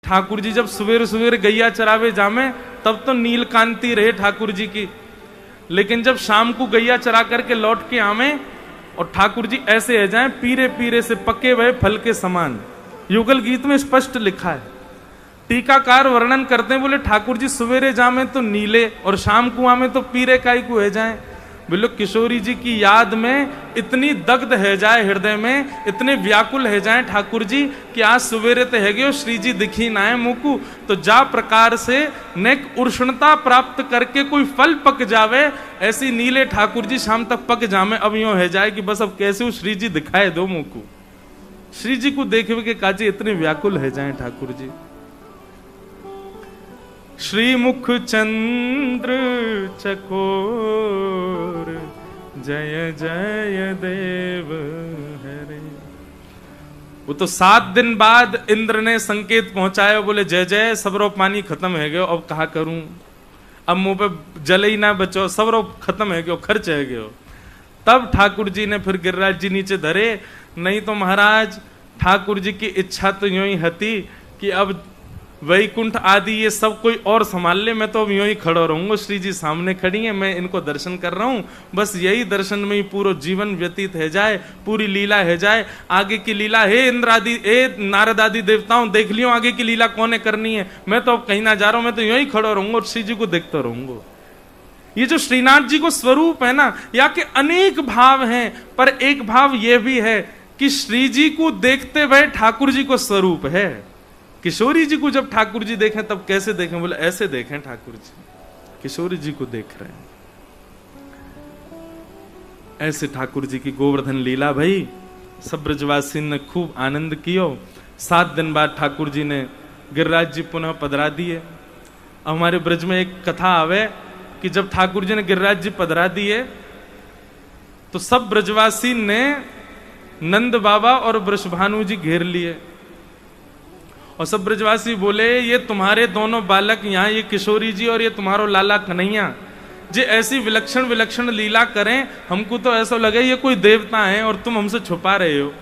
ठाकुर जी जब सवेरे सवेरे गैया चरावे जामे तब तो नीलकांति रहे ठाकुर जी की, लेकिन जब शाम को गैया चरा करके लौट के आवे और ठाकुर जी ऐसे रह जाएं पीरे पीरे से पके हुए फल के समान। युगल गीत में स्पष्ट लिखा है। टीकाकार वर्णन करते हैं, बोले ठाकुर जी सवेरे जामे तो नीले और शाम को आमे तो पीरे काई को है जाए। बोलो किशोरी जी की याद में इतनी दग्ध है जाए हृदय में, इतने व्याकुल है जाए ठाकुर जी कि आज सवेरे ते है गयो श्री जी दिखी ना है मुकु, तो जा प्रकार से नेक उष्णता प्राप्त करके कोई फल पक जावे, ऐसी नीले ठाकुर जी शाम तक पक जामे। अब यूं है जाए कि बस अब कैसे वो श्री जी दिखाए दो मुकु। श्री जी को देखे के काजी इतने व्याकुल है जाए ठाकुर जी। श्री मुख चंद्र चकोर जय जय देव हरे। वो तो 7 दिन बाद इंद्र ने संकेत पहुंचाया, बोले जय जय सबरो पानी खत्म है गयो, अब कहा करूं, अब मुंह पे जल ही ना बचो, सबरो खत्म है गयो, खर्च है गयो। तब ठाकुर जी ने फिर गिरिराज जी नीचे धरे। नहीं तो महाराज ठाकुर जी की इच्छा तो यूं ही हती कि अब वैकुंठ आदि ये सब कोई और संभाल ले, मैं तो अब यूं ही खड़ा रहूंगा, श्री जी सामने खड़ी हैं, मैं इनको दर्शन कर रहा हूं, बस यही दर्शन में ही पूरा जीवन व्यतीत है जाए, पूरी लीला है जाए। आगे की लीला हे इंद्र आदि, हे नारद आदि देवताओं, देख लियो आगे की लीला कौन करनी है, मैं तो अब कहीं ना जा रहा हूं, मैं तो यूं ही खड़ा रहूंगा और श्री जी को देखता रहूंगा। ये जो श्रीनाथ जी को स्वरूप है ना, या के अनेक भाव हैं, पर एक भाव ये भी है कि श्री जी को देखते हुए ठाकुर जी को स्वरूप है। किशोरी जी को जब ठाकुर जी देखें तब कैसे देखें, बोले ऐसे देखें ठाकुर जी, किशोरी जी को देख रहे हैं ऐसे। ठाकुर जी की गोवर्धन लीला भाई सब ब्रजवासी ने खूब आनंद कियो। 7 दिन बाद ठाकुर जी ने गिरिराज जी पुनः पधरा दिए। हमारे ब्रज में एक कथा आवे कि जब ठाकुर जी ने गिरिराज जी पधरा दिए तो सब ब्रजवासी ने नंद बाबा और वृषभानु जी घेर लिए और सब ब्रजवासी बोले ये तुम्हारे दोनों बालक यहाँ, ये किशोरी जी और ये तुम्हारो लाला कन्हैया जे ऐसी विलक्षण विलक्षण लीला करें, हमको तो ऐसा लगे ये कोई देवता है और तुम हमसे छुपा रहे हो।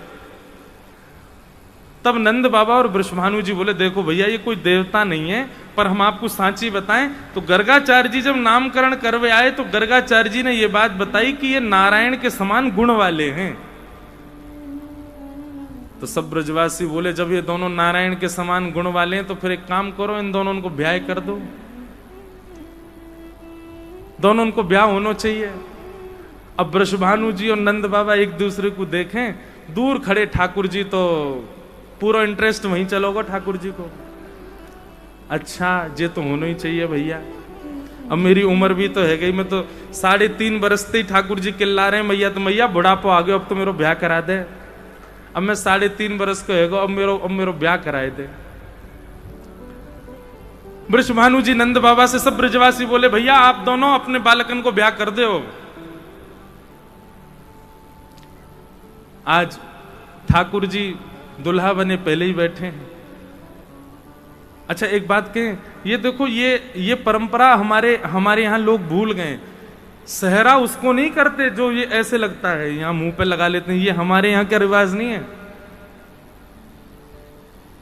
तब नंद बाबा और वृषभानु जी बोले देखो भैया ये कोई देवता नहीं है, पर हम आपको सांची बताएं। तो गर्गाचार्य जी जब नामकरण करवे आए तो गर्गाचार्य जी ने ये बात बताई कि ये नारायण के समान गुण वाले हैं। तो सब ब्रजवासी बोले जब ये दोनों नारायण के समान गुण वाले हैं तो फिर एक काम करो, इन दोनों को ब्याह कर दो, दोनों को ब्याह होना चाहिए। अब वृषभानु जी और नंद बाबा एक दूसरे को देखें, दूर खड़े ठाकुर जी तो पूरा इंटरेस्ट वहीं चलोगा ठाकुर जी को। अच्छा ये तो होना ही चाहिए भैया, अब मेरी उम्र भी तो है गई, मैं तो 3.5 बरस से ही ठाकुर जी चिल्ला रहे हैं मैया तो मैया बुढ़ापा आ गया, अब तो मेरा ब्याह करा दे। अब मैं 3.5 बरस को है, अब मेरो ब्याह कराए दे। वृषभानु जी नंद बाबा से सब ब्रजवासी बोले भैया आप दोनों अपने बालकन को ब्याह कर दो। आज ठाकुर जी दुल्हा बने पहले ही बैठे हैं। अच्छा एक बात कहें, ये देखो ये परंपरा हमारे यहां लोग भूल गए। सहरा उसको नहीं करते जो ये ऐसे लगता है यहां मुंह पे लगा लेते हैं, ये हमारे यहां का रिवाज नहीं है।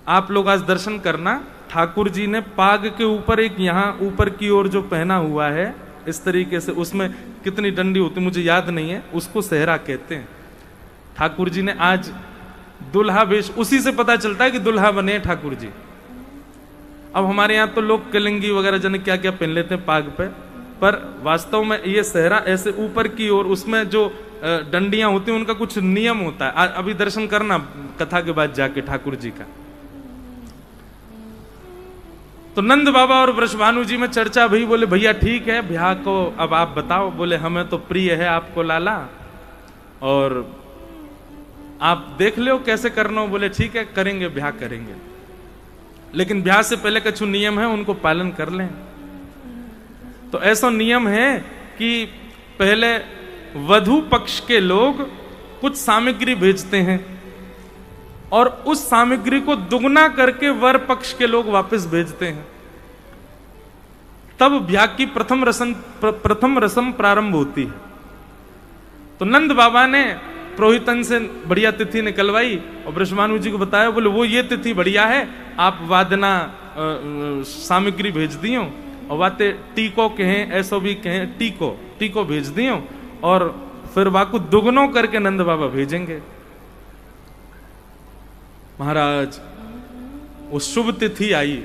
आप लोग आज दर्शन करना, ठाकुर जी ने पाग के ऊपर एक यहां ऊपर की ओर जो पहना हुआ है इस तरीके से, उसमें कितनी डंडी होती मुझे याद नहीं है, उसको सहरा कहते हैं। ठाकुर जी ने आज दुल्हा वेश, उसी से पता चलता है कि दुल्हा बने ठाकुर जी। अब हमारे यहां तो लोग कलिंगी वगैरह जने क्या क्या पहन लेते हैं पाग पे, पर वास्तव में ये सहरा ऐसे ऊपर की ओर, उसमें जो डंडियां होती हैं उनका कुछ नियम होता है। अभी दर्शन करना कथा के बाद जाके ठाकुर जी का। तो नंद बाबा और वृषभानु जी में चर्चा भई, बोले भैया ठीक है ब्याह को अब आप बताओ। बोले हमें तो प्रिय है आपको लाला और आप देख लो कैसे करना हो। बोले ठीक है करेंगे, ब्याह करेंगे, लेकिन ब्याह से पहले कुछ नियम है उनको पालन कर लें। तो ऐसा नियम है कि पहले वधू पक्ष के लोग कुछ सामग्री भेजते हैं और उस सामग्री को दुगना करके वर पक्ष के लोग वापस भेजते हैं, तब ब्याह की प्रथम रस्म प्रारंभ होती है। तो नंद बाबा ने पुरोहितन से बढ़िया तिथि निकलवाई और वृषभानु जी को बताया, बोले वो ये तिथि बढ़िया है, आप वादना सामग्री भेज दियो और वाते टीको कहें, ऐसो भी कहें, टीको भेज दियो और फिर वाकु दुगनो करके नंद बाबा भेजेंगे। महाराज वो शुभ तिथि आई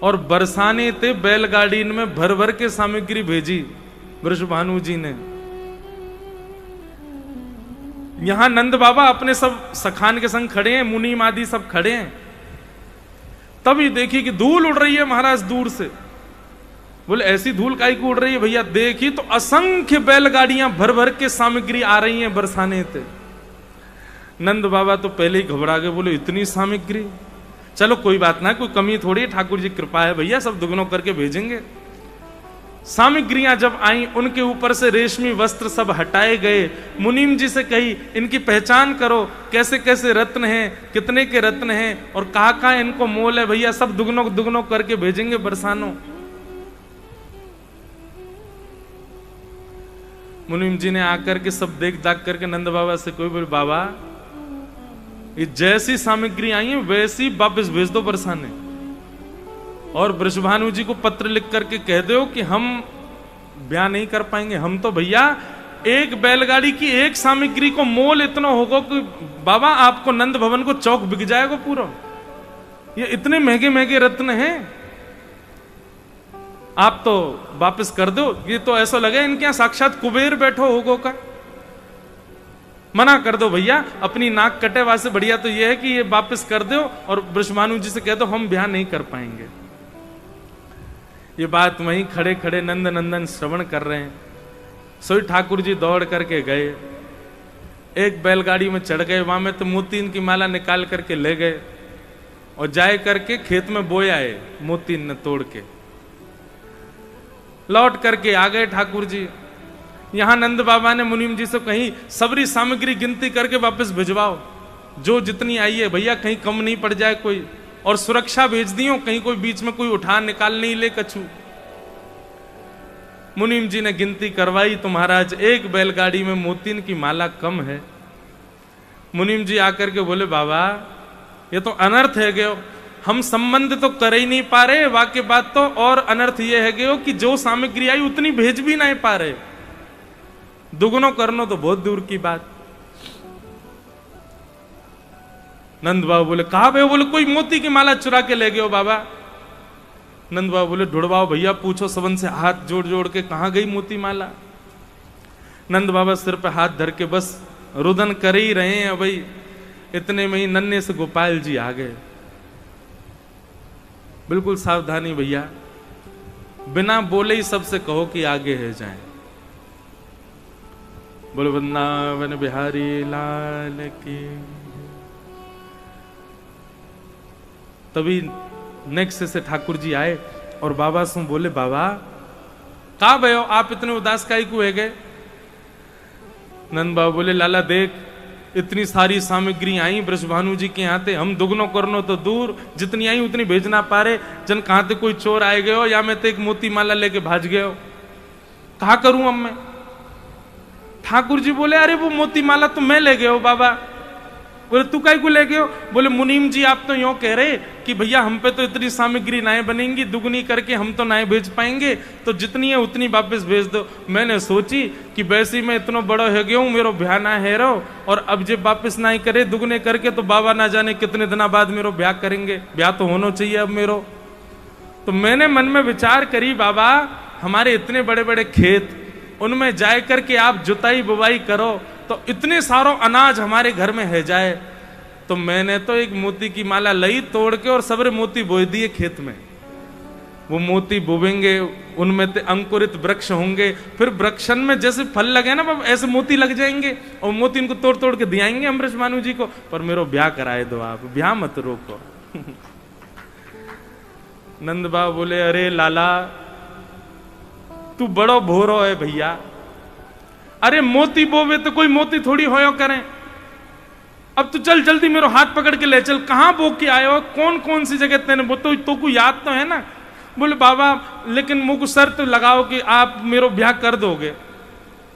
और बरसाने ते बैलगाड़ी में भर भर के सामग्री भेजी वृषभानु जी ने। यहां नंद बाबा अपने सब सखान के संग खड़े हैं, मुनीम आदि सब खड़े हैं। तभी देखी कि धूल उड़ रही है महाराज दूर से। बोले ऐसी धूल काहे की उड़ रही है भैया? देखी तो असंख्य बैलगाड़ियां भर भर के सामग्री आ रही हैं बरसाने थे। नंद बाबा तो पहले ही घबरा गए, बोले इतनी सामग्री, चलो कोई बात ना, कोई कमी थोड़ी, ठाकुर जी कृपा है भैया, सब दुगनों करके भेजेंगे। सामग्रियां जब आई, उनके ऊपर से रेशमी वस्त्र सब हटाए गए। मुनीम जी से कही इनकी पहचान करो, कैसे कैसे रत्न हैं, कितने के रत्न हैं और कहाँ इनको मोल है भैया, सब दुगनों दुगनों करके भेजेंगे बरसानों। मुनीम जी ने आकर के सब देख दाख करके नंद बाबा से कोई बोले, बाबा ये जैसी सामग्री आई है वैसी वापस भेज दो बरसाने, और वृषभानु जी को पत्र लिख करके कह दो कि हम ब्याह नहीं कर पाएंगे। हम तो भैया एक बैलगाड़ी की एक सामग्री को मोल इतना होगा कि बाबा आपको नंद भवन को चौक बिक जाएगा पूरा। ये इतने महंगे महंगे रत्न हैं, आप तो वापस कर दो। ये तो ऐसा लगे इनके यहां साक्षात कुबेर बैठो होगो का। मना कर दो भैया, अपनी नाक कटे वासे बढ़िया तो ये है कि ये वापस कर दो और वृषभानु जी से कह दो हम ब्याह नहीं कर पाएंगे। ये बात वहीं खड़े खड़े नंद नंदन श्रवण कर रहे हैं। सोई ठाकुर जी दौड़ करके गए, एक बैलगाड़ी में चढ़ गए, वहां में तो मोतीन की माला निकाल करके ले गए और जाए करके खेत में बोए आए, मोतीन ने तोड़ के लौट करके आ गए ठाकुर जी। यहां नंद बाबा ने मुनीम जी से कहीं सबरी सामग्री गिनती करके वापस भिजवाओ, जो जितनी आई है भैया कहीं कम नहीं पड़ जाए कोई, और सुरक्षा भेज दियो, कहीं कोई बीच में कोई उठा निकाल नहीं ले कछु। मुनीम जी ने गिनती करवाई तो महाराज एक बैलगाड़ी में मोतीन की माला कम है। मुनीम जी आकर के बोले, बाबा ये तो अनर्थ है गयो, हम संबंध तो कर ही नहीं पा रहे, वाकई बात तो और अनर्थ ये है गयो कि जो सामग्री आई उतनी भेज भी नहीं पा रहे, दुगुनो करनो तो बहुत दूर की बात। नंद बाबू बोले, कहा भाई? बोले कोई मोती की माला चुरा के ले गए हो बाबा। नंद बाबू बोले, ढूंढवाओ भैया, पूछो सबन से, हाथ जोड़ जोड़ के कहां गई मोती माला। नंद बाबा सिर पे हाथ धर के बस रुदन कर ही रहे हैं भाई। इतने में ही नन्हे से गोपाल जी आ गए। बिल्कुल सावधानी भैया, बिना बोले ही सबसे कहो कि आगे है जाए। बोलो वृंदावन बिहारी लाल की। तभी नेक्स्ट से ठाकुर जी आए और बाबा से बोले, बाबा कहा भयो, आप इतने उदास काहे को है गए? नंद बाबा बोले, लाला देख, इतनी सारी सामग्री आई वृषभानु जी के यहाँ थे, हम दुगनो करनो तो दूर, जितनी आई उतनी भेजना पा रहे। जन कहां थे कोई चोर आए गए हो या मैं तो एक मोती माला लेके भाज गए हो, कहा करूं अब मैं? ठाकुर जी बोले, अरे वो मोती माला तो मैं ले गए हो बाबा। बोले तू काहे को ले गए हो? बोले मुनीम जी आप तो यूं कह रहे कि भैया हम पे तो इतनी सामग्री नाए बनेंगी, दुगनी करके हम तो नाए भेज पाएंगे, तो जितनी है उतनी वापस भेज दो। मैंने सोची कि वैसे मैं इतना बड़ा हो गया हूं, मेरो ब्याह ना है रो, और अब जब वापस ना ही करे दुगने करके तो बाबा ना जाने कितने दिनों बाद मेरो ब्याह करेंगे, ब्याह तो होना चाहिए अब मेरो। तो मैंने मन में विचार करी, बाबा हमारे इतने बड़े बड़े खेत, उनमें जाए करके आप जुताई बुवाई करो तो इतने सारो अनाज हमारे घर में है जाए। तो मैंने तो एक मोती की माला लई तोड़ के और सबरे मोती बोए दिए खेत में। वो मोती बोवेंगे, उनमें ते अंकुरित वृक्ष होंगे, फिर वृक्षन में जैसे फल लगे ना बाबा, ऐसे मोती लग जाएंगे और मोती इनको तोड़ तोड़ के दियाएंगे हम वृषभानु जी को। पर मेरो ब्याह कराए दो आप, ब्याह मत रोको। नंद बाबा बोले, अरे लाला तू बड़ो भोरो है भैया, अरे मोती बोवे तो कोई मोती थोड़ी होयो करें। अब तू चल जल्दी मेरो हाथ पकड़ के ले चल, कहां बो के आए हो, कौन कौन सी जगह तेने बो, तो को याद तो है ना? बोले बाबा लेकिन मुझको शर्त लगाओ कि आप मेरो ब्याह कर दोगे।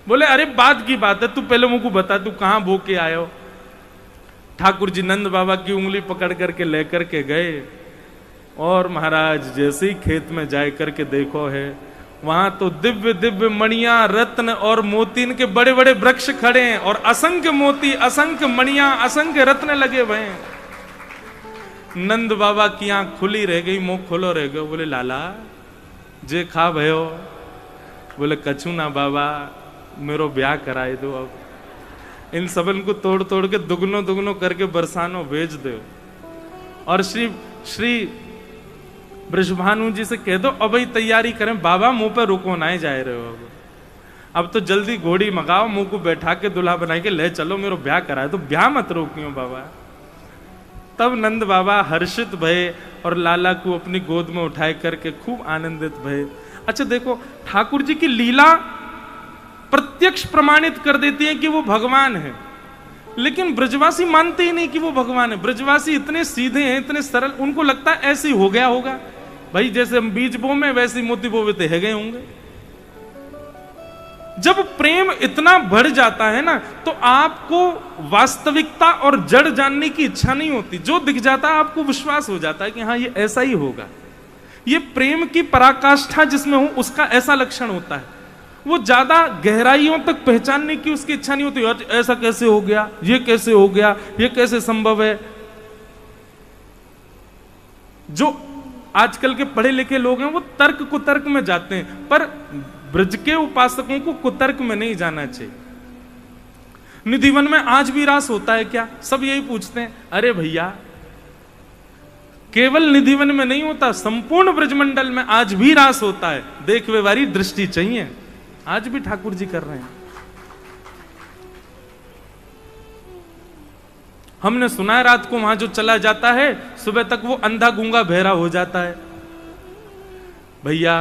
बोले अरे बाद की बात है, तू पहले मुझको बता तू कहां बो के आयो। ठाकुर जी नंद बाबा की उंगली पकड़ करके लेकर के गए और महाराज जैसे ही खेत में जाए करके देखो है, वहां तो दिव्य दिव्य मणियां रत्न और मोतीन के बड़े बड़े वृक्ष खड़े हैं और असंख्य मोती असंख्य मणियां असंख्य रत्न लगे हुए हैं। नंद बाबा की आंख खुली रह गई, मुंह खोलो रह गयो। बोले लाला जे खा भयो। बोले कछु ना बाबा, मेरो ब्याह कराए दो, अब इन सबन को तोड़ तोड़ के दुगनो दुगनो करके बरसानो भेज दो। और श्री ब्रजभानु जी से कह दो अब ही तैयारी करें, बाबा मुंह पे रुको ना जाए रहे हो, अब तो जल्दी घोड़ी मंगाओ, मुंह को बैठा के दुल्हा बना के ले चलो, मेरो ब्याह कराए तो ब्याह मत रोकियो बाबा। तब नंद बाबा हर्षित भये और लाला को अपनी गोद में उठाए करके खूब आनंदित भये। अच्छा देखो, ठाकुर जी की लीला प्रत्यक्ष प्रमाणित कर देती है कि वो भगवान है, लेकिन ब्रजवासी मानते ही नहीं कि वो भगवान है। ब्रजवासी इतने सीधे हैं, इतने सरल, उनको लगता है ऐसे ही हो गया होगा भाई, जैसे हम बीज बो में वैसे मोती बोवे है गए होंगे। जब प्रेम इतना बढ़ जाता है ना, तो आपको वास्तविकता और जड़ जानने की इच्छा नहीं होती। जो दिख जाता है आपको विश्वास हो जाता है कि हाँ ये ऐसा ही होगा। ये प्रेम की पराकाष्ठा जिसमें हो उसका ऐसा लक्षण होता है। वो ज्यादा गहराइयों तक पहचानने की उसकी इच्छा नहीं होती, ऐसा कैसे हो गया, ये कैसे हो गया, ये कैसे संभव है। जो आजकल के पढ़े लिखे लोग हैं वो तर्क कुतर्क में जाते हैं, पर ब्रज के उपासकों को कुतर्क में नहीं जाना चाहिए। निधिवन में आज भी रास होता है क्या, सब यही पूछते हैं। अरे भैया, केवल निधिवन में नहीं होता, संपूर्ण ब्रजमंडल में आज भी रास होता है। देखने वाली दृष्टि चाहिए, आज भी ठाकुर जी कर रहे हैं। हमने सुना है रात को वहां जो चला जाता है सुबह तक वो अंधा गूंगा बहरा हो जाता है। भैया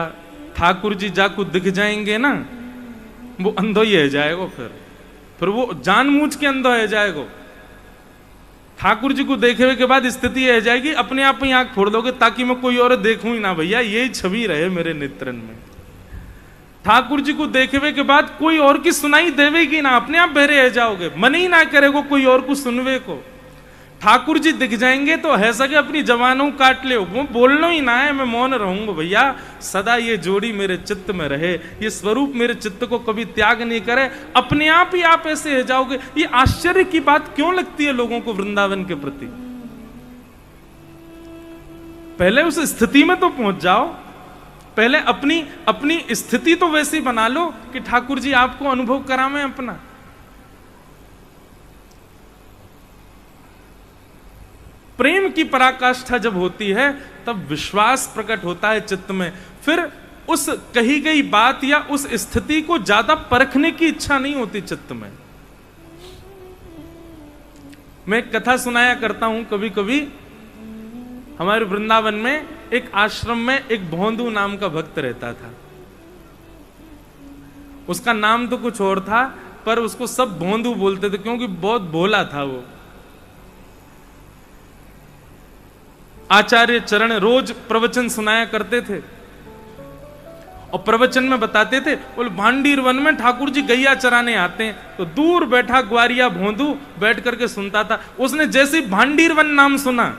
ठाकुर जी जाको दिख जाएंगे ना, वो अंधो ही है जाएगा, फिर वो जानबूझ के अंधो है जाएगा। ठाकुर जी को देखे के बाद स्थिति है जाएगी, अपने आप ही आंख फोड़ दोगे ताकि मैं कोई और देखूं ही ना। भैया यही छवि रहे मेरे नेत्रन में। ठाकुर जी को देखे के बाद कोई और की सुनाई देवेगी ना, अपने आप बहरे रह जाओगे, मन ही ना करेगा कोई और को सुनवे को। ठाकुर जी दिख जाएंगे तो है सके अपनी जवानों काट ले, वो बोलना ही ना है, मैं मौन रहूंगा। भैया सदा ये जोड़ी मेरे चित्त में रहे, ये स्वरूप मेरे चित्त को कभी त्याग नहीं करे, अपने आप ही आप ऐसे रह जाओगे। ये आश्चर्य की बात क्यों लगती है लोगों को वृंदावन के प्रति? पहले उस स्थिति में तो पहुंच जाओ, पहले अपनी स्थिति तो वैसी बना लो कि ठाकुर जी आपको अनुभव करावें अपना। प्रेम की पराकाष्ठा जब होती है तब विश्वास प्रकट होता है चित्त में, फिर उस कही गई बात या उस स्थिति को ज्यादा परखने की इच्छा नहीं होती चित्त में। मैं एक कथा सुनाया करता हूं कभी कभी। हमारे वृंदावन में एक आश्रम में एक भोंदू नाम का भक्त रहता था। उसका नाम तो कुछ और था, पर उसको सब भोंदू बोलते थे क्योंकि बहुत भोला था वो। आचार्य चरण रोज प्रवचन सुनाया करते थे और प्रवचन में बताते थे, बोले भांडीर वन में ठाकुर जी गैया चराने आते हैं। तो दूर बैठा ग्वारिया भोंदू बैठ करके सुनता था। उसने जैसे ही भांडीर वन नाम सुना,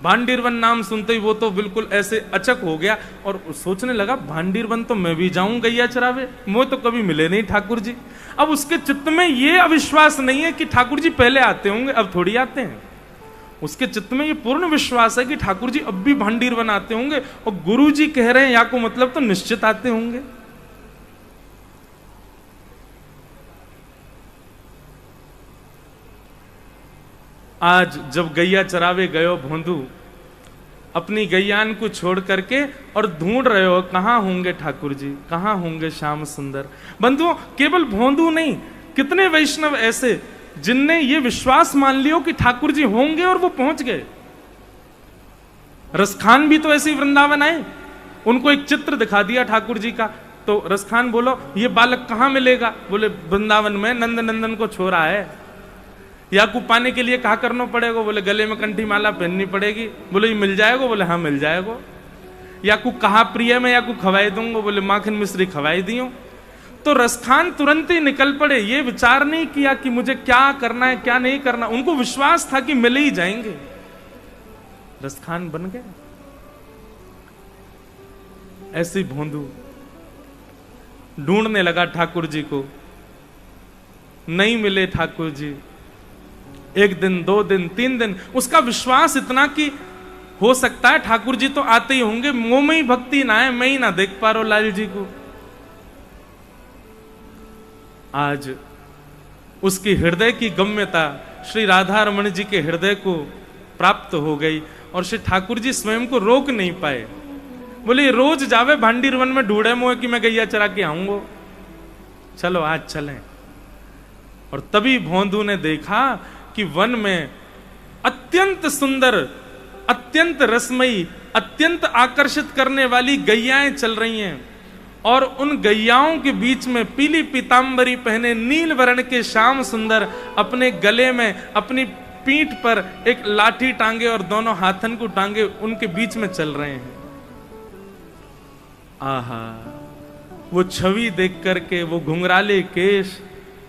भांडीर वन नाम सुनते ही वो तो बिल्कुल ऐसे अचक हो गया और सोचने लगा भांडीर वन तो मैं भी जाऊं गैया चरावे, मुझे तो कभी मिले नहीं ठाकुर जी। अब उसके चित्त में ये अविश्वास नहीं है कि ठाकुर जी पहले आते होंगे, अब थोड़ी आते हैं। उसके चित्त में ये पूर्ण विश्वास है कि ठाकुर जी अब भी भांडीर वन आते होंगे और गुरु जी कह रहे हैं या को मतलब तो निश्चित आते होंगे। आज जब गैया चरावे गयो भोंदू, अपनी गैयान को छोड़ करके और ढूंढ रहे हो कहां होंगे ठाकुर जी, कहां होंगे श्याम सुंदर। बंधुओं, केवल भोंदू नहीं, कितने वैष्णव ऐसे जिनने ये विश्वास मान लियो कि ठाकुर जी होंगे और वो पहुंच गए। रसखान भी तो ऐसे ही वृंदावन आए, उनको एक चित्र दिखा दिया ठाकुर जी का, तो रसखान बोलो ये बालक कहां मिलेगा? बोले वृंदावन में नंद नंदन को छोरा है। याकूब पाने के लिए कहा करना पड़ेगा? बोले गले में कंठी माला पहननी पड़ेगी। बोले ये मिल जाएगा? बोले हाँ मिल जाएगा। याकूब कहा प्रिय में याकूब खवाई दूंगा? बोले माखन मिश्री खवाई दियो। तो रसखान तुरंत ही निकल पड़े, ये विचार नहीं किया कि मुझे क्या करना है क्या नहीं करना, उनको विश्वास था कि मिल ही जाएंगे, रसखान बन गए। ऐसे ही भोंदू ढूंढने लगा ठाकुर जी को, नहीं मिले ठाकुर जी। 1 दिन 2 दिन 3 दिन, उसका विश्वास इतना कि हो सकता है ठाकुर जी तो आते ही होंगे, मुंह में ही भक्ति ना है, मैं ही ना देख पा रहा हूं लाल जी को। आज उसकी हृदय की गम्यता श्री राधा रमण जी के हृदय को प्राप्त हो गई और श्री ठाकुर जी स्वयं को रोक नहीं पाए। बोले रोज जावे भांडीर वन में ढूंढे मुझे कि मैं गैया चरा के आऊंगा, चलो आज चलें। और तभी भोंदू ने देखा कि वन में अत्यंत सुंदर, अत्यंत रसमयी, अत्यंत आकर्षित करने वाली गैयाएं चल रही हैं और उन गैयाओं के बीच में पीली पीतांबरी पहने नील वर्ण के श्याम सुंदर अपने गले में अपनी पीठ पर एक लाठी टांगे और दोनों हाथन को टांगे उनके बीच में चल रहे हैं। आहा, वो छवि देख करके, वो घुंघराले केश,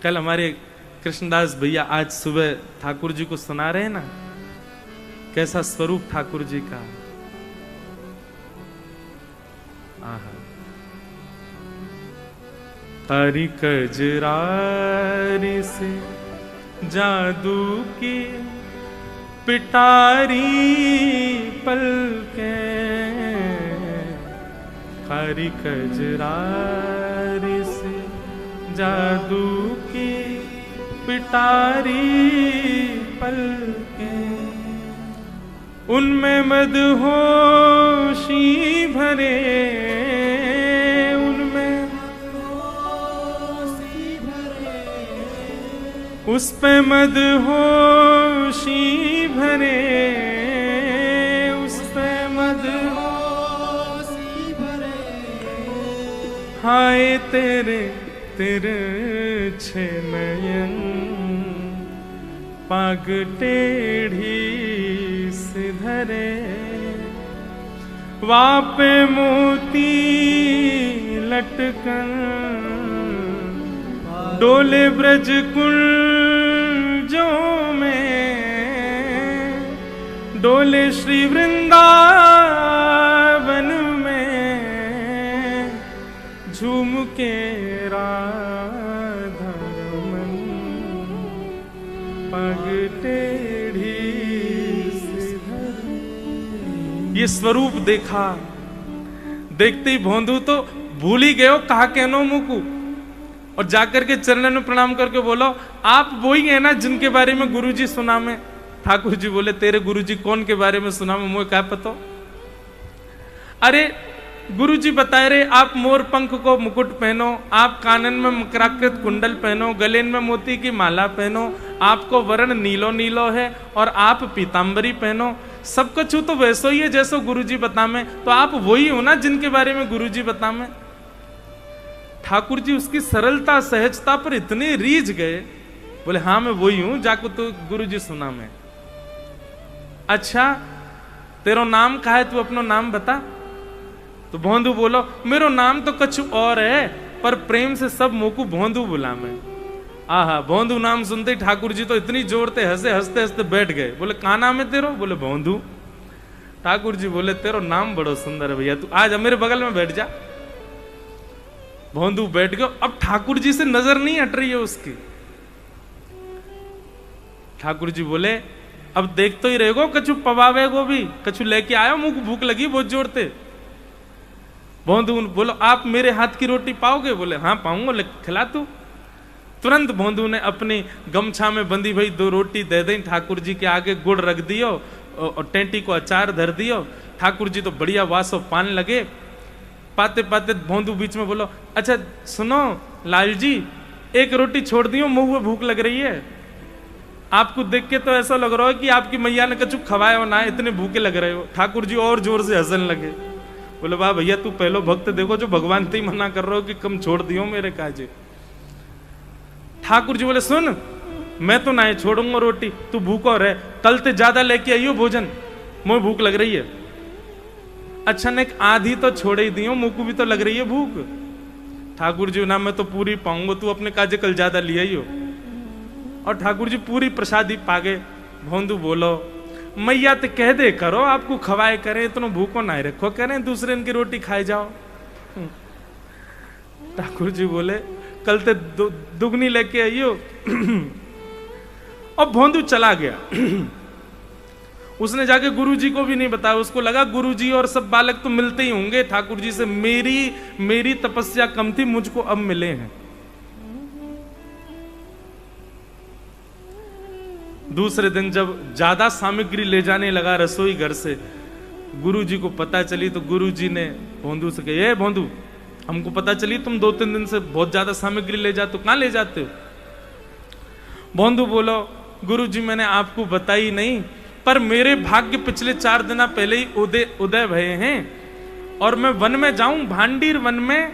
कल हमारे कृष्णदास भैया आज सुबह ठाकुर जी को सुना रहे हैं ना, कैसा स्वरूप ठाकुर जी का। आहा, तारी कजरारी से जादू की पिटारी पलके, तारी कजरारी से जादू की पिटारी पलके, उनमें मदहोशी भरे, उनमें उस पे मदहोशी भरे, उस पे मदहोशी भरे, हाय तेरे तेरे छे नयन पाग टेढ़ी सिधरे, वापे मोती लटकन, डोले ब्रज कुंजों में, डोले श्री वृंदावन में, झूम के राधा रमन पग टेढ़ी सिधरे। ये स्वरूप देखा, देखते ही भोंदू तो भूल ही गए कहा कहनो मुकू, और जाकर के चरणों में प्रणाम करके बोलो आप वही है ना जिनके बारे में गुरुजी सुना में। ठाकुर जी बोले तेरे गुरुजी कौन के बारे में सुना में, मुझे क्या पता। अरे गुरुजी बताए रहे आप मोर पंख को मुकुट पहनो, आप कानन में मकराकृत कुंडल पहनो, गले में मोती की माला पहनो, आपको वर्ण नीलो नीलो है और आप पीतांबरी पहनो, सब कुछ तो वैसो ही है जैसो गुरुजी बता में, तो आप वही हो ना जिनके बारे में गुरुजी बता में। ठाकुर जी उसकी सरलता सहजता पर इतने रीझ गए, बोले हाँ मैं वही हूं जाको तो गुरुजी सुना में। अच्छा तेरो नाम का है, तू अपनो नाम बता। तो भोंदू बोलो मेरो नाम तो कछु और है, पर प्रेम से सब मोकू भोंदू बुला में। आहा, भोंदू नाम सुनते ही ठाकुर जी तो इतनी जोरते हंसे हंसते हंसते बैठ गए। बोले कहाँ नाम है तेरो? बोले भोंदू। ठाकुर जी बोले तेरो नाम बड़ो सुंदर है भैया, तू आज मेरे बगल में बैठ जा। भोंदू बैठ गयो। अब ठाकुर जी से नजर नहीं हट रही है उसकी। ठाकुर जी बोले अब देख तो ही रहेगो, कछु पवावेगो भी, कछु लेके आयो, मुंह को भूख लगी बहुत जोरते। भोंदू बोलो आप मेरे हाथ की रोटी पाओगे? बोले हाँ पाऊंगा, खिला तू। तुरंत भोंदू ने अपनी गमछा में बंधी भाई 2 रोटी दे दी ठाकुर जी के आगे, गुड़ रख दियो और टेंटी को अचार धर दियो। ठाकुर जी तो बढ़िया वासो पान लगे। पाते पाते भोंदू बीच में बोलो अच्छा सुनो लाल जी, एक रोटी छोड़ दियो, मुंह में भूख लग रही है। आपको देख के तो ऐसा लग रहा है कि आपकी मैया ने कछु खवाया हो ना, इतने भूखे लग रहे हो। ठाकुर जी और जोर से हंसने लगे। बोले वाह भैया तू पहलो भक्त देखो जो भगवान से ही मना कर रहा हो कि कम छोड़ दियो मेरे काजे। ठाकुर जी बोले सुन मैं तो ना छोड़ूंगा रोटी, तू भूखो रहे, कल ते ज्यादा लेके आइयो भोजन, मुझे भूख लग रही है। अच्छा ने आधी तो छोड़ ही दियो, मुंह को भी तो लग रही है भूख। ठाकुर जी ना मैं तो पूरी पाऊंगा, तू अपने काजे कल ज्यादा लिया ही हो। और ठाकुर जी पूरी प्रसादी पागे। भोंदू बोलो मैया तो कह दे करो आपको खवाए करें, इतना भूखो ना रखो करें, दूसरे इनकी रोटी खाए जाओ। ठाकुर जी बोले कल ते दुगनी लेके आइयो। और भोंदू चला गया। उसने जाके गुरुजी को भी नहीं बताया, उसको लगा गुरुजी और सब बालक तो मिलते ही होंगे ठाकुर जी से, मेरी तपस्या कम थी, मुझको अब मिले हैं। दूसरे दिन जब ज्यादा सामग्री ले जाने लगा रसोई घर से, गुरुजी को पता चली तो गुरुजी ने भोंदू से कहा, ए भोंदू हमको पता चली तुम 2-3 दिन से बहुत ज्यादा सामग्री ले जाते हो, कहां ले जाते हो? भोंदू बोलो गुरुजी मैंने आपको बताई नहीं, पर मेरे भाग्य पिछले 4 दिन पहले ही उदय भये हैं, और मैं वन में जाऊं, भांडीर वन में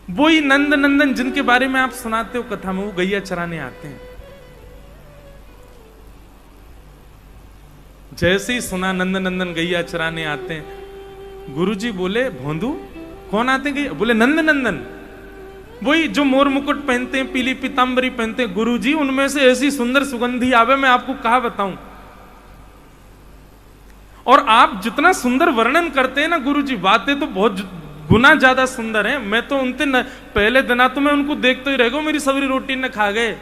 वही नंद नंदन जिनके बारे में आप सुनाते हो कथा में, वो गैया चराने आते हैं। जैसे ही सुना नंद नंदन गैया चराने आते हैं, गुरुजी बोले भोंदू कौन आते हैं? बोले नंद नंदन, वही जो मोर मुकुट पहनते हैं, पीली पीतांबरी पहनते हैं। गुरुजी उनमें से ऐसी सुंदर सुगंधी आवे, मैं आपको कहा बताऊं। और आप जितना सुंदर वर्णन करते हैं ना गुरुजी, बातें तो बहुत गुना ज्यादा सुंदर हैं। मैं तो उनते पहले दिना तो मैं उनको देखते ही रह गया, मेरी सबरी रोटी न खा गए।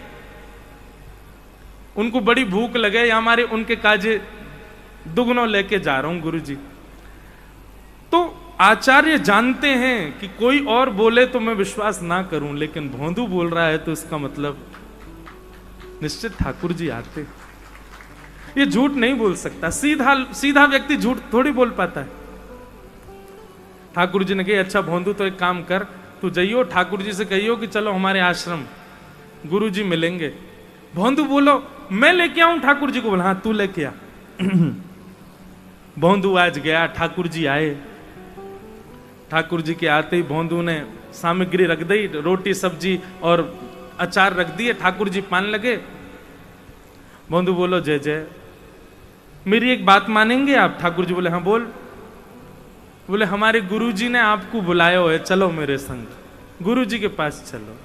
उनको बड़ी भूख लगे, या हमारे उनके काजे दुगनो लेके जा रहा हूं गुरुजी। तो आचार्य जानते हैं कि कोई और बोले तो मैं विश्वास ना करूं, लेकिन भोंदू बोल रहा है तो इसका मतलब निश्चित ठाकुर जी आते। ये झूठ नहीं बोल सकता, सीधा व्यक्ति झूठ थोड़ी बोल पाता है। ठाकुर जी ने कहा अच्छा भोंदू तो एक काम कर, तू जाइयो ठाकुर जी से कहियो कि चलो हमारे आश्रम, गुरु जी मिलेंगे। भोंदू बोलो मैं लेके आऊं ठाकुर जी को? बोला हाँ तू लेके आ। भोंदू आज गया, ठाकुर जी आए। ठाकुर जी के आते ही भोंदू ने सामग्री रख दी, रोटी सब्जी और अचार रख दिए। ठाकुर जी पान लगे। भोंदू बोलो जय जय, मेरी एक बात मानेंगे आप? ठाकुर जी बोले हाँ बोल। बोले हमारे गुरुजी ने आपको बुलाया है, चलो मेरे संग। गुरुजी के पास चलो।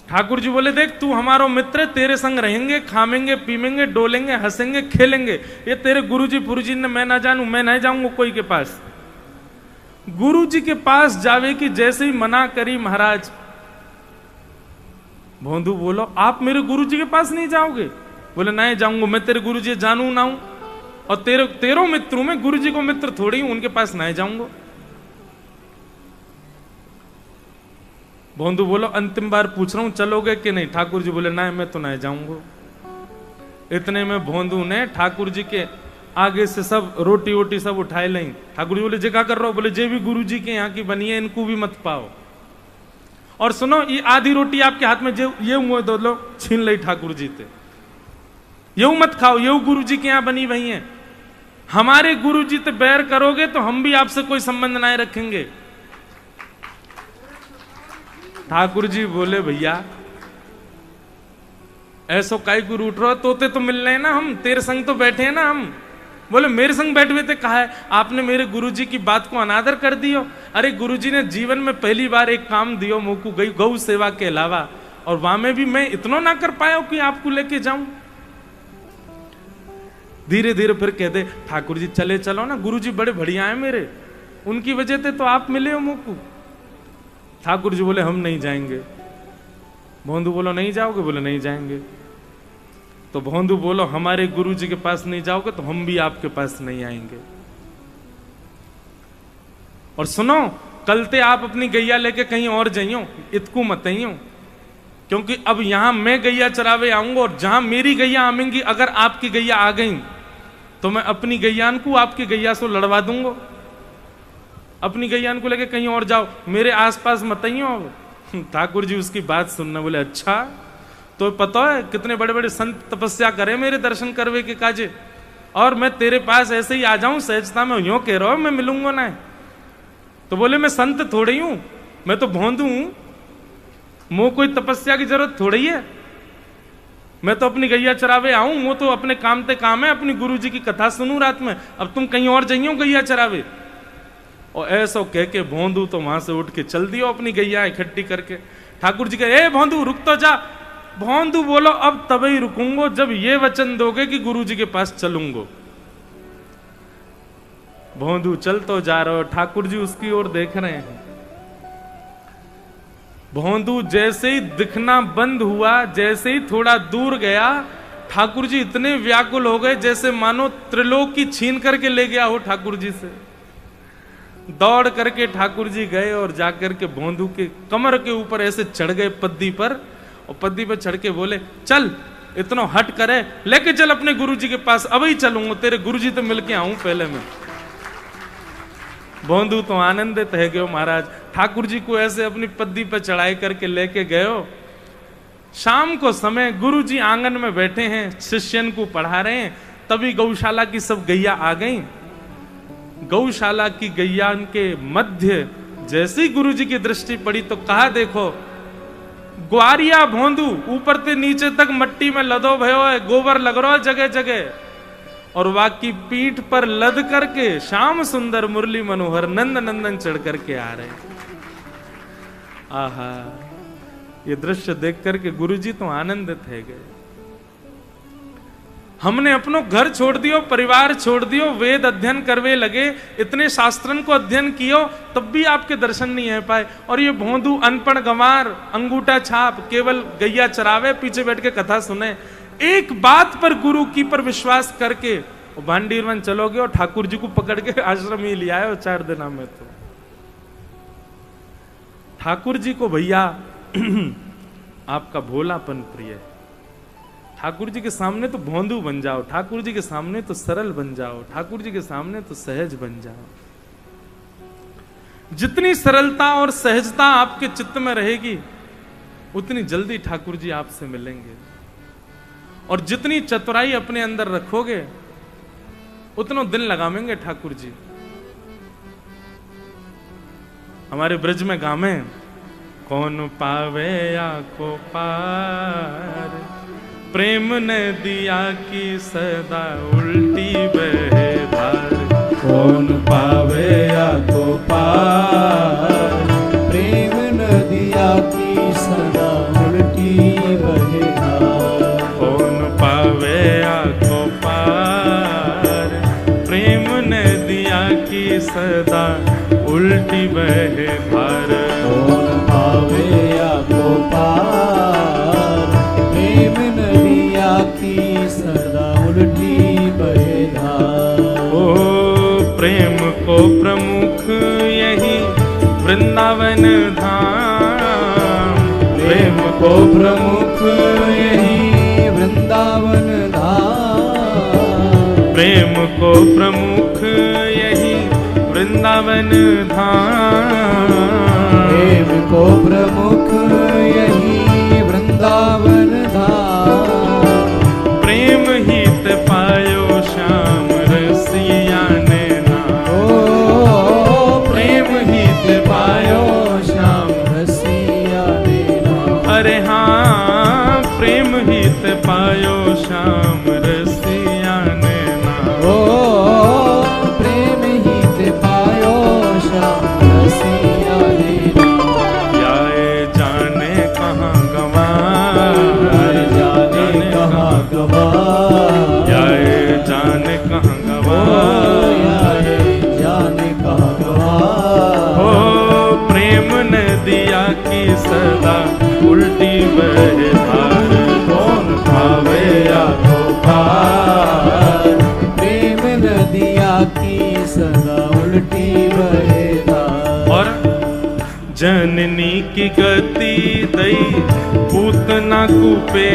ठाकुर जी बोले देख तू हमारा मित्र, तेरे संग रहेंगे, खामेंगे पीमेंगे, डोलेंगे, हंसेंगे, खेलेंगे। ये तेरे गुरुजी पुरुजी ने मैं ना जानू, मैं नहीं जाऊंगा कोई के पास। गुरुजी के पास जावे की जैसे ही मना करी महाराज। भोंदू बोलो आप मेरे गुरुजी के पास नहीं जाओगे? बोले नहीं जाऊंगा, मैं तेरे गुरुजी जानू ना हूं, और तेरो मित्र हूं मैं, गुरुजी को मित्र थोड़ी हूं, उनके पास नहीं जाऊंगा। भोंदू बोलो अंतिम बार पूछ रहा हूं चलोगे कि नहीं? ठाकुर जी बोले नहीं मैं तो नहीं जाऊंगा। इतने में भोंदू ने ठाकुर जी के आगे से सब रोटी वोटी सब उठाए लाई। ठाकुर जी बोले जे क्या कर रहा हो? बोले जे भी गुरु जी के यहाँ की बनी है इनको भी मत पाओ, और सुनो ये आधी रोटी आपके हाथ में जो ये मुंह दो लो छीन ली ठाकुर जी थे, ये मत खाओ, ये गुरु जी के यहाँ बनी वही है। हमारे गुरु जी से बैर करोगे तो हम भी आपसे कोई संबंध नहीं रखेंगे। ठाकुर जी बोले भैया ऐसो काई गुरु उठ रहा, तोते तो मिल रहे हैं ना, हम तेरे संग तो बैठे हैं ना हम। बोले मेरे संग बैठे हुए थे, कहा है आपने मेरे गुरुजी की बात को अनादर कर दियो। अरे गुरुजी ने जीवन में पहली बार एक काम दियो मुझको, गौ सेवा के अलावा, और वहां में भी मैं इतना ना कर पाया कि आपको लेके जाऊं। धीरे धीरे फिर कह दे ठाकुर जी चले चलो ना, गुरुजी बड़े बढ़िया है मेरे, उनकी वजह से तो आप मिले हो मुझको। ठाकुर जी बोले हम नहीं जाएंगे। भोंदू बोलो नहीं जाओगे? बोले नहीं जाएंगे। तो भोंदू बोलो हमारे गुरु जी के पास नहीं जाओगे तो हम भी आपके पास नहीं आएंगे। और सुनो कल ते आप अपनी गैया लेके कहीं और जाइयो, इतकू मत आइयो, क्योंकि अब यहां मैं गैया चरावे आऊंगा, और जहां मेरी गैया आवेंगी अगर आपकी गैया आ गई तो मैं अपनी गैयान को आपकी गैया से लड़वा दूंगा। अपनी गैयान को लेके कहीं और जाओ, मेरे आसपास मत आइयो। ठाकुर जी उसकी बात सुनना। बोले अच्छा तो पता है कितने बड़े बड़े संत तपस्या करे मेरे दर्शन करवे के काजे, और मैं तेरे पास ऐसे ही आ जाऊं सहजता में, यूं कह रहा हूं मैं मिलूंगा ना? तो बोले मैं संत थोड़ी हूं, मैं तो भोंदू हूं, मुझे कोई तपस्या की जरूरत थोड़ी है, मैं तो अपनी गैया चरावे आऊं, वो तो अपने काम ते काम है, अपनी गुरु जी की कथा सुनूं रात में, अब तुम कहीं और जाइयो गैया चरावे। और ऐसा कह के भोंदू तो वहां से उठ के चल दियो अपनी गैया इकट्ठी करके। ठाकुर जी कहे, ए भोंदू रुक तो जा। भोंदू बोलो, अब तभी रुकूंगो जब ये वचन दोगे कि गुरु जी के पास चलूंगो। भोंदू चल तो जा रहे हो, ठाकुर जी उसकी ओर देख रहे हैं। भोंदू जैसे ही दिखना बंद हुआ, जैसे ही थोड़ा दूर गया, ठाकुर जी इतने व्याकुल हो गए जैसे मानो त्रिलोक की छीन करके ले गया हो ठाकुर जी से। दौड़ करके ठाकुर जी गए और जाकर के भोंदू के कमर के ऊपर ऐसे चढ़ गए पद्दी पर, और पद्दी पर चढ़ के बोले, चल इतना हट करे, लेके चल अपने गुरु जी के पास, अभी चलूंगा, तेरे गुरु जी तो मिलके आऊं पहले मैं। भोंदू तो आनंदित है गयो, महाराज ठाकुर जी को ऐसे अपनी पद्दी पर चढ़ाई करके लेके गयो। शाम को समय गुरु जी आंगन में बैठे हैं, शिष्यन को पढ़ा रहे हैं, तभी गौशाला की सब गैया आ गई। गौशाला की गैया के मध्य जैसे ही गुरु जी की दृष्टि पड़ी तो कहा, देखो ग्वारिया भोंदू ऊपर से नीचे तक मट्टी में लदो भयो है, गोबर लग रहा है जगह जगह, और वाकी पीठ पर लद करके श्याम सुंदर मुरली मनोहर नंद नंदन चढ़ करके आ रहे। आहा, ये दृश्य देख करके गुरुजी तो आनंदित है गए। हमने अपनो घर छोड़ दियो, परिवार छोड़ दियो, वेद अध्ययन करवे लगे, इतने शास्त्रन को अध्ययन कियो, तब भी आपके दर्शन नहीं है पाए। और ये भोंदू अनपढ़ गंवार, अंगूठा छाप, केवल गैया चरावे, पीछे बैठ के कथा सुने। एक बात पर गुरु की पर विश्वास करके भांडीरवन चलोगे और ठाकुर जी को पकड़ के आश्रम ही लिया है 4 दिना में। तो ठाकुर जी को भैया आपका भोलापन प्रिय है। ठाकुर जी के सामने तो भोंदू बन जाओ, ठाकुर जी के सामने तो सरल बन जाओ, ठाकुर जी के सामने तो सहज बन जाओ। जितनी सरलता और सहजता आपके चित्त में रहेगी, उतनी जल्दी ठाकुर जी आपसे मिलेंगे। और जितनी चतुराई अपने अंदर रखोगे, उतना दिन लगावेंगे ठाकुर जी। हमारे ब्रज में गावे, कौन पावे या को पार, प्रेम ने दिया की सदा उल्टी बहे धार। कौन पावे या को पार, प्रेम ने दिया की सदा उल्टी बहे धार। कौन पावे या को पार, प्रेम ने दिया की सदा उल्टी बहे धार। कौन पावे या को पार, प्रेम नदिया की सदा उल्टी बहे धार। ओ प्रेम को प्रमुख यही वृंदावन धाम, प्रेम को प्रमुख यही वृंदावन धाम। प्रेम को प्रमुख यही वृंदावन धाम। प्रेम को प्रमुख यही वृंदावन धाम। प्रेम हित पायो श्याम रसिया ने नाम। ओ प्रेम हित पायो श्याम रसिया ने नाम। अरे हाँ, प्रेम हित पायो श्याम रसिया ने नाम। ओ प्रेम हित पायो श्याम रसिया ने नाम। याए जाने कहाँ गवा, याए जाने कहाँ गवा, याए जाने कहाँ गवा, याए जाने कहाँ गवा। हो प्रेम ने दिया की सदा उल्टी बहे धार। कौन पावे या को पार, प्रेम नदिया की सदा उल्टी बहे धार। और जननी की गति दई पूतना कुपे,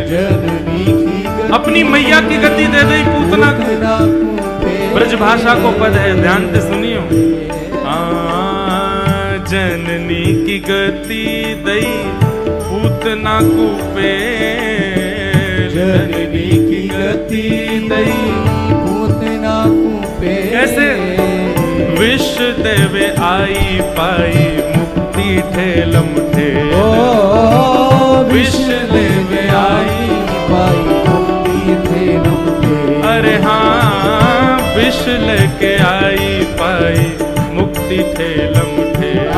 जननी की गति अपनी मैया की गति दे दई पूतना को। पूतना कुपे। ब्रज भाषा को पद है, ध्यान से सुनियो। जननी की गति दई पूतना कुपे, जननी की गति दई पूतना कुपे। कैसे? विष देवे आई पाई मुक्ति ठेलम ठे। ओ विष देवे आई पाई मुक्ति ठेलम ठे। अरे हाँ, विष लेके आई पाई मुक्ति ठेलम ठेल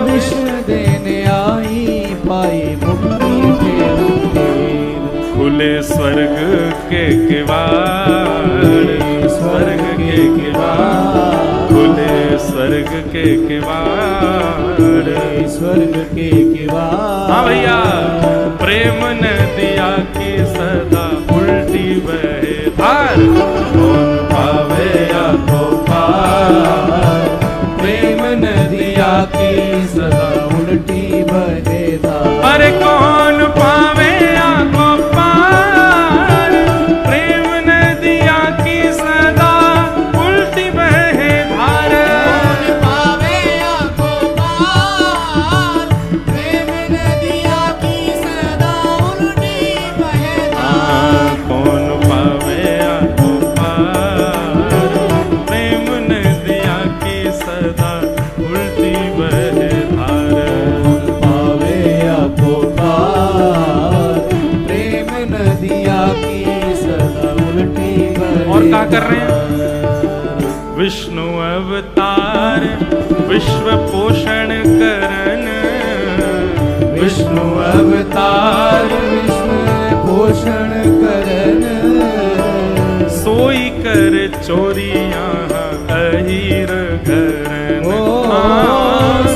विष देने आई पाई मुक्ति ठेलम ठेल खुले स्वर्ग के किवाड़ स्वर्ग के किवाड़ खुले स्वर्ग के किवाड़ स्वर्ग के किवाड़ हाँ भैया प्रेम नदिया की सदा उल्टी बहे धार कौन पावे या को पार प्रेम नदिया की सदा उल्टी बहे धार अरे कौन पावे या को पार प्रेम नदिया की सदा उल्टी बहे धार पावे को पार प्रेम नदिया की सदा उल्टी बहे कौन पावे या को पार प्रेम नदिया की सदा उल्टी बहे धार पावे आपको पार प्रेम नदिया की सदा उल्टी बहे और क्या कर रहे हैं विष्णु अवतार विश्व पोषण करन विष्णु अवतार विश्व पोषण करन सोई कर चोरियां अहीर घरन ओ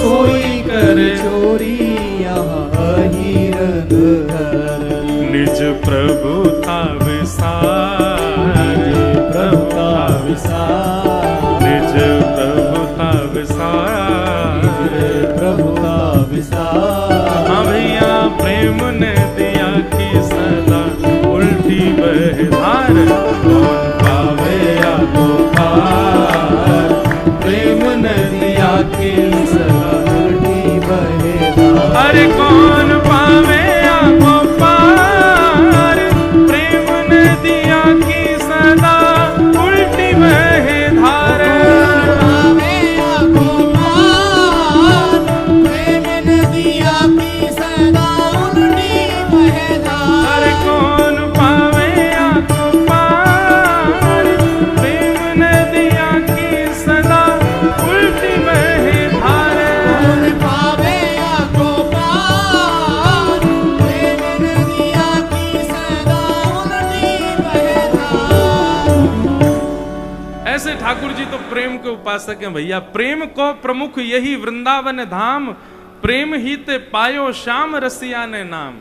सोई कर चोरी यहाँ अहिरन हरन निज प्रभु था विसार प्रभु का विसार निज प्रभु था विसार प्रभु का विसार हाँ भैया प्रेम ने दिया की सदा उल्टी बहे धार कौन पावे या को पार प्रेम नदिया की सदा उल्टी बहे धार अरे कौन पावे या को पार प्रेम नदिया की सदा उल्टी बहे धार पावे को पार प्रेम नदिया की सदा उल्टी बहे अरे कौन पावे या को पार प्रेम नदिया की सदा उल्टी बहे धार पावे को पार प्रेम नदिया की सदा उल्टी बहे ऐसे ठाकुर जी तो प्रेम के उपासक हैं भैया प्रेम को प्रमुख यही वृंदावन धाम प्रेम ही ते पायो श्याम रसिया ने नाम